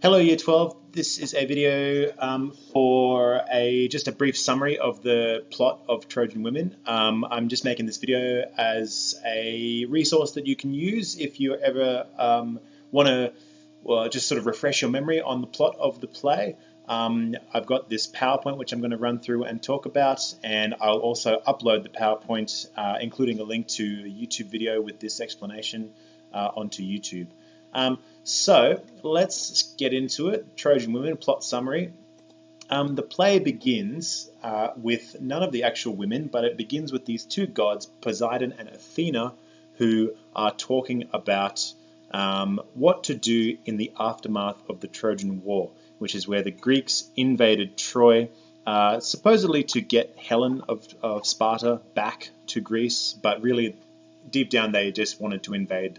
Hello Year 12, this is a video for just a brief summary of the plot of Trojan Women. I'm just making this video as a resource that you can use if you ever want to just sort of refresh your memory on the plot of the play. I've got this PowerPoint which I'm going to run through and talk about, and I'll also upload the PowerPoint, including a link to a YouTube video with this explanation onto YouTube. So let's get into it. Trojan Women plot summary. The play begins with none of the actual women, but it begins with these two gods, Poseidon and Athena, who are talking about what to do in the aftermath of the Trojan War, which is where the Greeks invaded Troy, supposedly to get Helen of Sparta back to Greece, but really deep down they just wanted to invade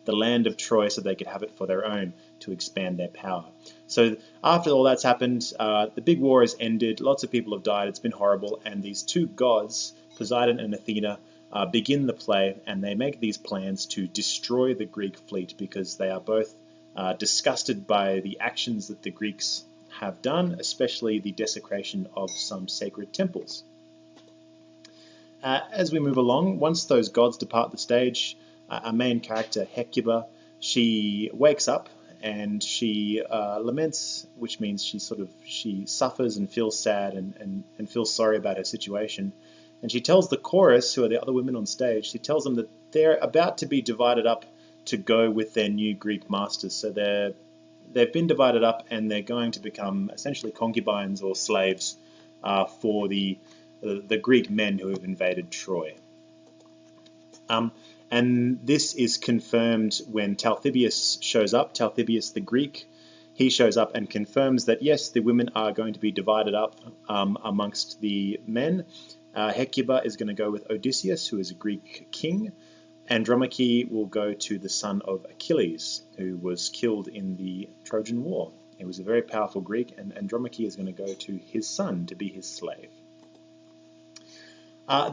the land of Troy so they could have it for their own to expand their power. So after all that's happened, the big war has ended, lots of people have died, it's been horrible, and these two gods, Poseidon and Athena, begin the play, and they make these plans to destroy the Greek fleet because they are both disgusted by the actions that the Greeks have done, especially the desecration of some sacred temples. As we move along, once those gods depart the stage, our main character, Hecuba, she wakes up and she laments, which means she suffers and feels sad and feels sorry about her situation. And she tells the chorus, who are the other women on stage, she tells them that they're about to be divided up to go with their new Greek masters. So they've been divided up and they're going to become essentially concubines or slaves for the Greek men who have invaded Troy. And this is confirmed when Talthybius shows up, Talthybius the Greek. He shows up and confirms that, yes, the women are going to be divided up amongst the men. Hecuba is going to go with Odysseus, who is a Greek king. Andromache will go to the son of Achilles, who was killed in the Trojan War. He was a very powerful Greek, and Andromache is going to go to his son to be his slave.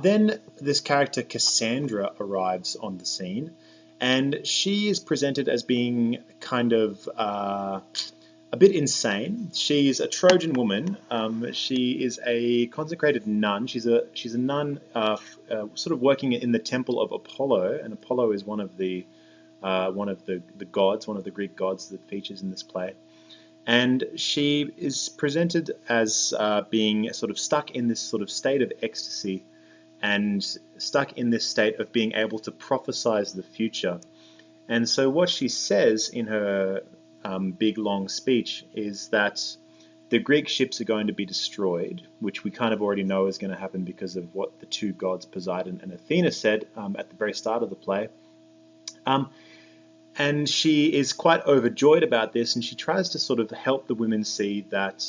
Then this character Cassandra arrives on the scene, and she is presented as being kind of a bit insane. She's a Trojan woman. She is a consecrated nun. She's a nun, sort of working in the temple of Apollo, and Apollo is one of the gods, one of the Greek gods that features in this play. And she is presented as being sort of stuck in this sort of state of ecstasy, and stuck in this state of being able to prophesize the future. And so what she says in her big long speech is that the Greek ships are going to be destroyed, which we kind of already know is going to happen because of what the two gods Poseidon and Athena said at the very start of the play. And she is quite overjoyed about this, and she tries to sort of help the women see that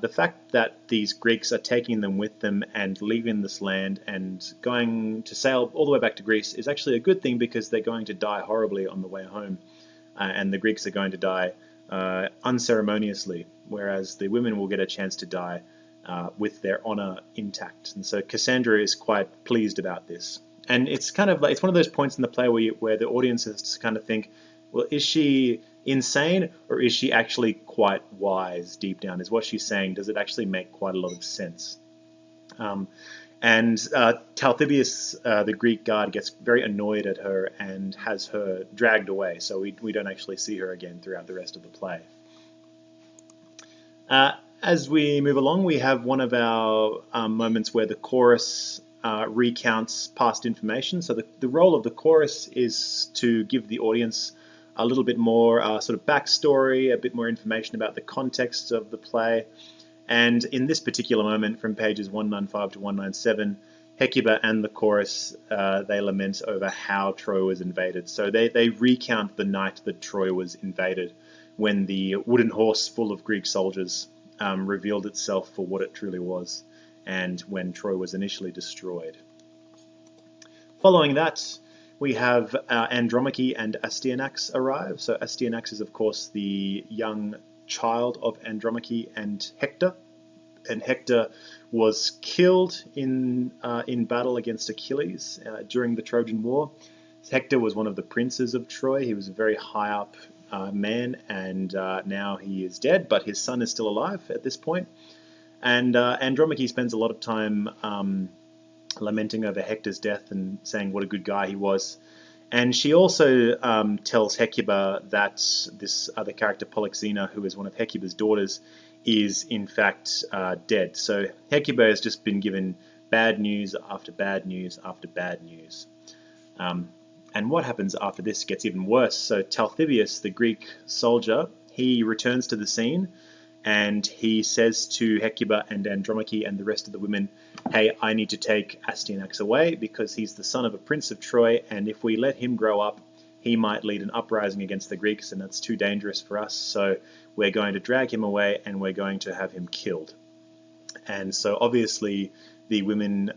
the fact that these Greeks are taking them with them and leaving this land and going to sail all the way back to Greece is actually a good thing, because they're going to die horribly on the way home, and the Greeks are going to die unceremoniously, whereas the women will get a chance to die with their honor intact. And so Cassandra is quite pleased about this. And it's kind of like, it's one of those points in the play where the audience has to kind of think, well, is she insane, or is she actually quite wise deep down? Is what she's saying, does it actually make quite a lot of sense? And Talthybius, the Greek god, gets very annoyed at her and has her dragged away, so we don't actually see her again throughout the rest of the play. As we move along, we have one of our moments where the chorus recounts past information. So the role of the chorus is to give the audience a little bit more sort of backstory, a bit more information about the context of the play. And in this particular moment, from pages 195 to 197, Hecuba and the chorus, they lament over how Troy was invaded. So they recount the night that Troy was invaded, when the wooden horse full of Greek soldiers revealed itself for what it truly was, and when Troy was initially destroyed. Following that, we have Andromache and Astyanax arrive. So Astyanax is, of course, the young child of Andromache and Hector. And Hector was killed in battle against Achilles during the Trojan War. Hector was one of the princes of Troy. He was a very high up man, and now he is dead, but his son is still alive at this point. And Andromache spends a lot of time lamenting over Hector's death and saying what a good guy he was. And she also tells Hecuba that this other character, Polyxena, who is one of Hecuba's daughters, is in fact dead. So Hecuba has just been given bad news after bad news after bad news. And what happens after this gets even worse. So Talthybius, the Greek soldier, he returns to the scene, and he says to Hecuba and Andromache and the rest of the women, hey, I need to take Astyanax away because he's the son of a prince of Troy, and if we let him grow up, he might lead an uprising against the Greeks, and that's too dangerous for us, so we're going to drag him away and we're going to have him killed. And so obviously the women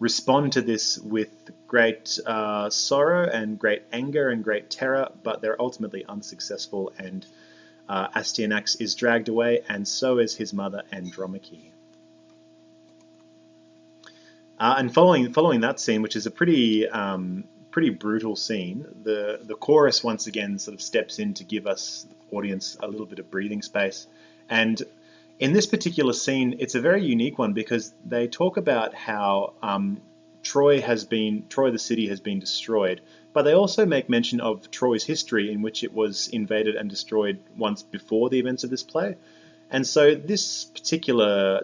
respond to this with great sorrow and great anger and great terror, but they're ultimately unsuccessful, and Astyanax is dragged away, and so is his mother Andromache. And following that scene, which is a pretty brutal scene, the chorus once again sort of steps in to give us, audience, a little bit of breathing space. And in this particular scene, it's a very unique one because they talk about how Troy the city has been destroyed, but they also make mention of Troy's history, in which it was invaded and destroyed once before the events of this play. And so this particular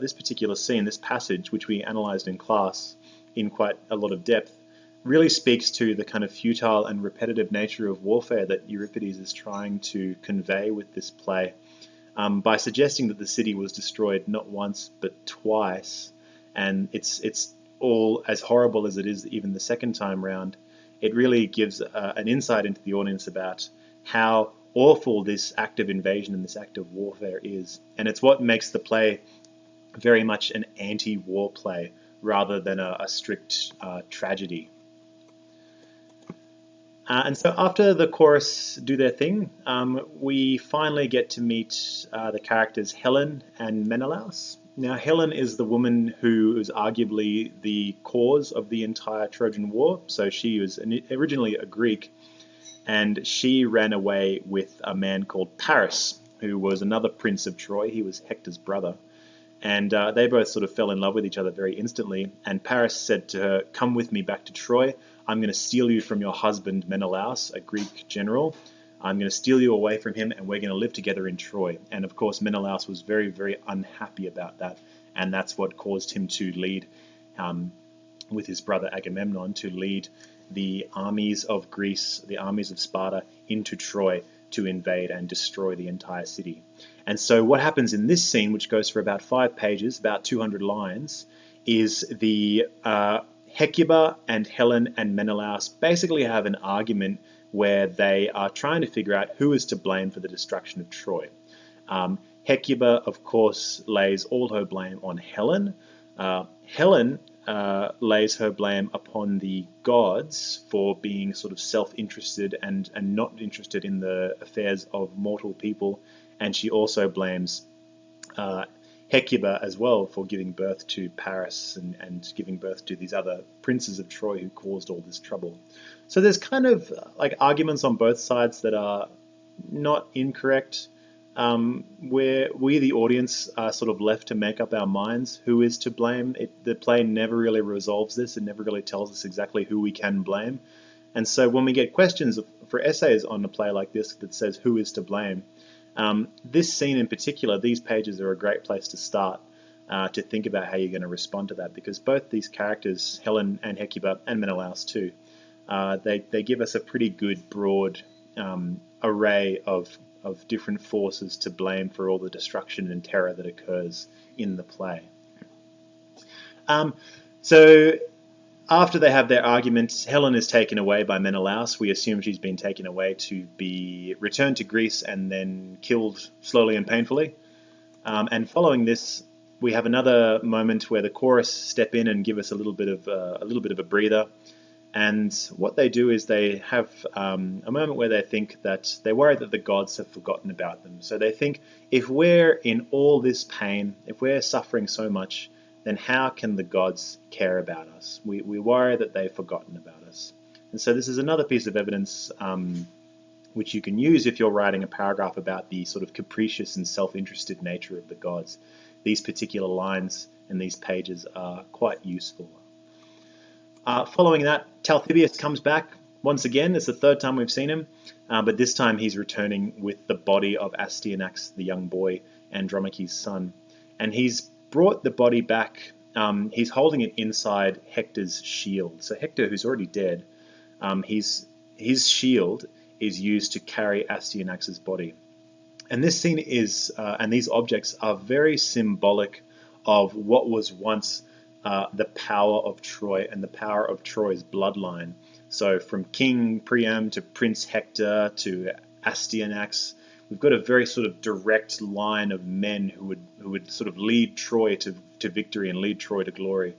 scene, this passage, which we analysed in class in quite a lot of depth, really speaks to the kind of futile and repetitive nature of warfare that Euripides is trying to convey with this play, by suggesting that the city was destroyed not once but twice, and it's all as horrible as it is even the second time round. It really gives an insight into the audience about how awful this act of invasion and this act of warfare is. And it's what makes the play very much an anti-war play rather than a strict tragedy. And so after the chorus do their thing, we finally get to meet the characters Helen and Menelaus. Now, Helen is the woman who is arguably the cause of the entire Trojan War. So she was originally a Greek, and she ran away with a man called Paris, who was another prince of Troy. He was Hector's brother. And they both sort of fell in love with each other very instantly. And Paris said to her, come with me back to Troy. I'm going to steal you from your husband, Menelaus, a Greek general. I'm going to steal you away from him, and we're going to live together in Troy. And of course, Menelaus was very, very unhappy about that. And that's what caused him to lead, with his brother Agamemnon, to lead the armies of Greece, the armies of Sparta, into Troy to invade and destroy the entire city. And so what happens in this scene, which goes for about 5 pages, about 200 lines, is the Hecuba and Helen and Menelaus basically have an argument where they are trying to figure out who is to blame for the destruction of Troy. Hecuba, of course, lays all her blame on Helen. Helen lays her blame upon the gods for being sort of self-interested and not interested in the affairs of mortal people. And she also blames Hecuba as well for giving birth to Paris and giving birth to these other princes of Troy who caused all this trouble. So there's kind of like arguments on both sides that are not incorrect, where we, the audience, are sort of left to make up our minds who is to blame. The play never really resolves this. It never really tells us exactly who we can blame. And so when we get questions for essays on a play like this that says who is to blame, this scene in particular, these pages are a great place to start to think about how you're going to respond to that, because both these characters, Helen and Hecuba, and Menelaus too, they give us a pretty good broad array of different forces to blame for all the destruction and terror that occurs in the play. So after they have their arguments, Helen is taken away by Menelaus. We assume she's been taken away to be returned to Greece and then killed slowly and painfully. And following this, we have another moment where the chorus step in and give us a little bit of a breather. And what they do is they have a moment where they think that they're worried that the gods have forgotten about them. So they think, if we're in all this pain, if we're suffering so much, then how can the gods care about us? We worry that they've forgotten about us. And so this is another piece of evidence which you can use if you're writing a paragraph about the sort of capricious and self-interested nature of the gods. These particular lines and these pages are quite useful. Following that, Talthybius comes back once again. It's the third time we've seen him, but this time he's returning with the body of Astyanax, the young boy, Andromache's son. And he's brought the body back. He's holding it inside Hector's shield. So Hector, who's already dead, his shield is used to carry Astyanax's body. And this scene is, and these objects are very symbolic of what was once the power of Troy and the power of Troy's bloodline. So from King Priam to Prince Hector to Astyanax, we've got a very sort of direct line of men who would sort of lead Troy to victory and lead Troy to glory.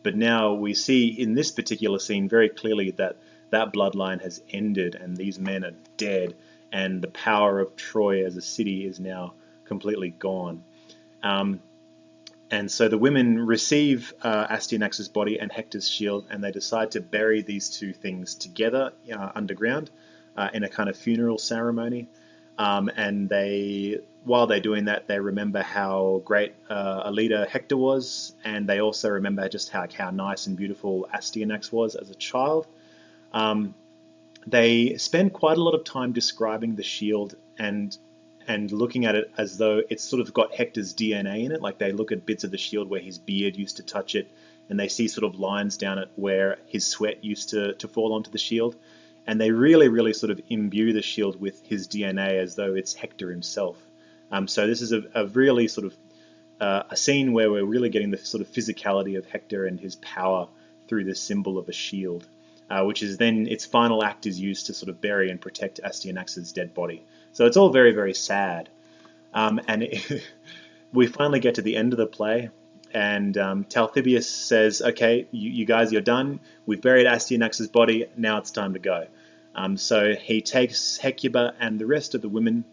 But now we see in this particular scene very clearly that that bloodline has ended and these men are dead, and the power of Troy as a city is now completely gone. And so the women receive Astyanax's body and Hector's shield, and they decide to bury these two things together underground in a kind of funeral ceremony. And while they're doing that, they remember how great a leader Hector was, and they also remember just how nice and beautiful Astyanax was as a child. They spend quite a lot of time describing the shield and looking at it as though it's sort of got Hector's DNA in it. Like they look at bits of the shield where his beard used to touch it, and they see sort of lines down it where his sweat used to fall onto the shield. And they really, really sort of imbue the shield with his DNA as though it's Hector himself. So this is a really sort of a scene where we're really getting the sort of physicality of Hector and his power through this symbol of a shield, which is then its final act is used to sort of bury and protect Astyanax's dead body. So it's all very, very sad. We finally get to the end of the play, and Talthybius says, okay, you guys, you're done. We've buried Astyanax's body. Now it's time to go. So he takes Hecuba and the rest of the women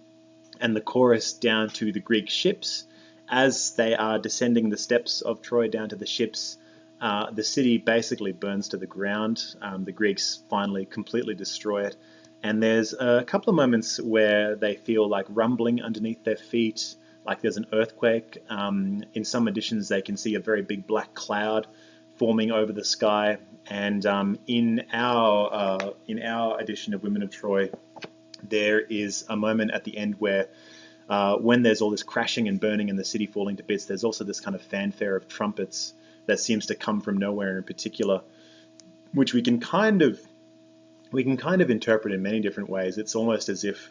and the chorus down to the Greek ships. As they are descending the steps of Troy down to the ships, the city basically burns to the ground. The Greeks finally completely destroy it. And there's a couple of moments where they feel like rumbling underneath their feet, like there's an earthquake. In some editions, they can see a very big black cloud forming over the sky. And in our edition of Women of Troy, there is a moment at the end where when there's all this crashing and burning and the city falling to bits, there's also this kind of fanfare of trumpets that seems to come from nowhere in particular, which we can kind of interpret in many different ways. It's almost as if,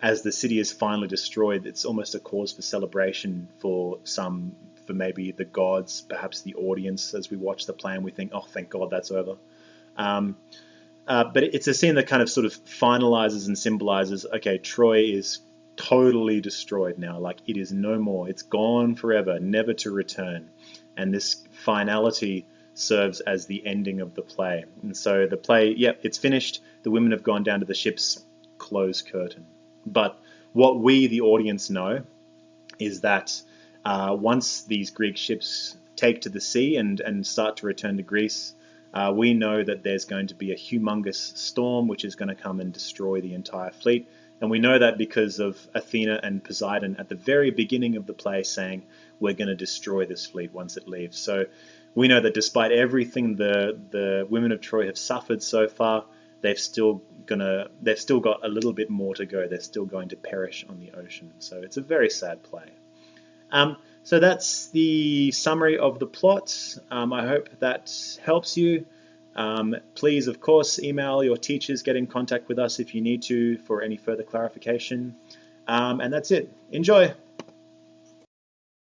as the city is finally destroyed, it's almost a cause for celebration for maybe the gods, perhaps the audience. As we watch the play and we think, oh, thank God that's over. But it's a scene that kind of sort of finalizes and symbolizes, okay, Troy is totally destroyed now. Like, it is no more. It's gone forever, never to return. And this finality serves as the ending of the play. And so the play, it's finished. The women have gone down to the ships, close curtain. But what we, the audience, know is that once these Greek ships take to the sea and start to return to Greece, we know that there's going to be a humongous storm which is going to come and destroy the entire fleet. And we know that because of Athena and Poseidon at the very beginning of the play saying, we're going to destroy this fleet once it leaves. So we know that despite everything the women of Troy have suffered so far, they've still got a little bit more to go. They're still going to perish on the ocean. So it's a very sad play. So that's the summary of the plot. I hope that helps you. Please, of course, email your teachers, get in contact with us if you need to for any further clarification. And that's it. Enjoy.